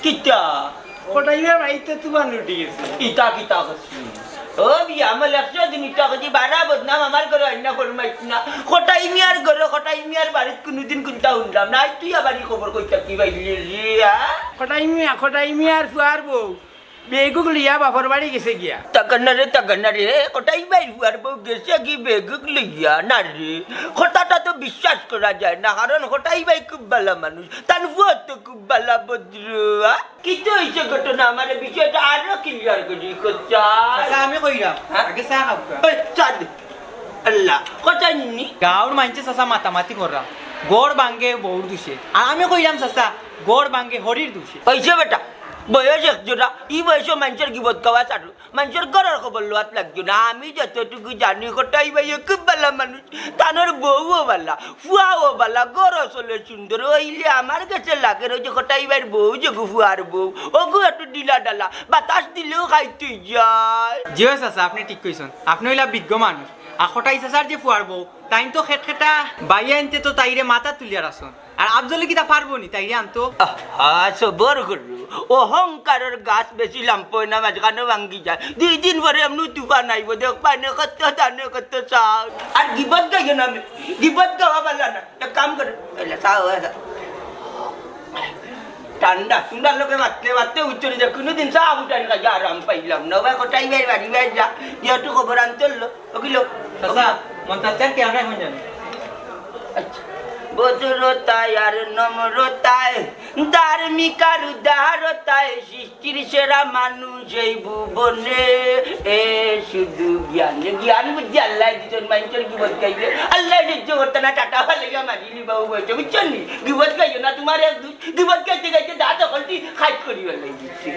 কিতা কটাইবার বাড়িতে তোমার লুটি গেছে ইটা কিতা করছি ও বিয়া আমার 100 দিন ইটা করছি বারা বদনাম আমার ঘরে অন্য ফরমাইছ না কটাই মিয়ার ঘরে কটাই মিয়ার বাড়িত কোনোদিন কোনটা শুনলাম না তুই আবারই খবর কইতা কি বাইলি রিয়া কটাই মিয়ার ফুয়ার বউ বেগুক লিয়া বাপর বাড়ি গেছে গিয়া তাকান্না রে কটাই বাই ফুয়ার বউ গেছে কি বেগুক লইয়া না রে কথাটা তো বিশ্বাস করা যায় না কারণ কটাই বাই খুব ভালো মানুষ তার ফুয়া তো খুব ভালো ভদ্র কি তো হয়েছে ঘটনা আমার বিষয়টা আরো ক্লিয়ার করি কোথা আমি কইরাম আগে চা খাও চাঁদ আল্লাহ কোথায় নিনি গাঁৱৰ মানছে চাচা মাতামাতি করা গড় ভাঙ্গে বউর দুষে আর আমি কইরাম চাচা গড় ভাঙ্গে হরির দুষে পয়সা বেটা বয়স একজোড়া ই বয়সে মানুষের গিবত গাওয়া চালু মানুষের ঘরের খবর লোয়াত লাগছো না আমি যতটুকু জানি কোটাই ভাই খুব ভালো মানুষ তানোর বউও ভালা ফুয়াও ভালা গড় চলে সুন্দর হইলে আমার কাছে লাগে ওই যে কোটাই ভাইয়ের বউ যে ফুয়ার বউ ওগু একটু ডিলা ডালা বাতাস দিলেও খাইতে যায় জিও চাচা আপনি ঠিক কইছেন আপনি হইলা বিজ্ঞ মানুষ আখটাই চাচার যে ফুয়ার বউ তাই তো খেটা বাইয়া আনতে তো তাইরে মাথা তুলিয়ার আসন আর আফজলে কিতা পারবো নি তাইরে আনতো সবর করু অহংকারের গাছ বেশি লাম্পয় না মাঝখানে ভাঙ্গি যায় 2 দিন পরে এমনি তুফান আইব দেখ পানে কত জানে কত চাও আর গিবত গাইও না আমি গিবত গাওয়া পারলা না এক কাম করে এলা চাও ঠান্ডা সুন্দর লোকে মারতে উচ্চরে যা কোনোদিন চা উঠান কাজে আরাম পাইলাম না ভাই কোটাই ভাই বাড়ি ভাই যা যেহেতু খবর আনতে ওগুলো চাচা মন তার কে আমরা এখন জানি আচ্ছা বজ্রতায় আর নম্রতায় ধার্মিকার উদারতায় সৃষ্টির সেরা মানুষ এই ভুবনে এ শুধু জ্ঞান বুঝছি আল্লাহ দিচ্ছেন মানুষের গিবত গাইবে আল্লাহ সহ্য করতে না টাটা ভালো মারিলি বাবু বলছে বুঝছেন নি গিবত গাইও না তোমার এক দুই গিবত গাইতে গাইতে দা তখন খাইট করি বেলাই দিচ্ছে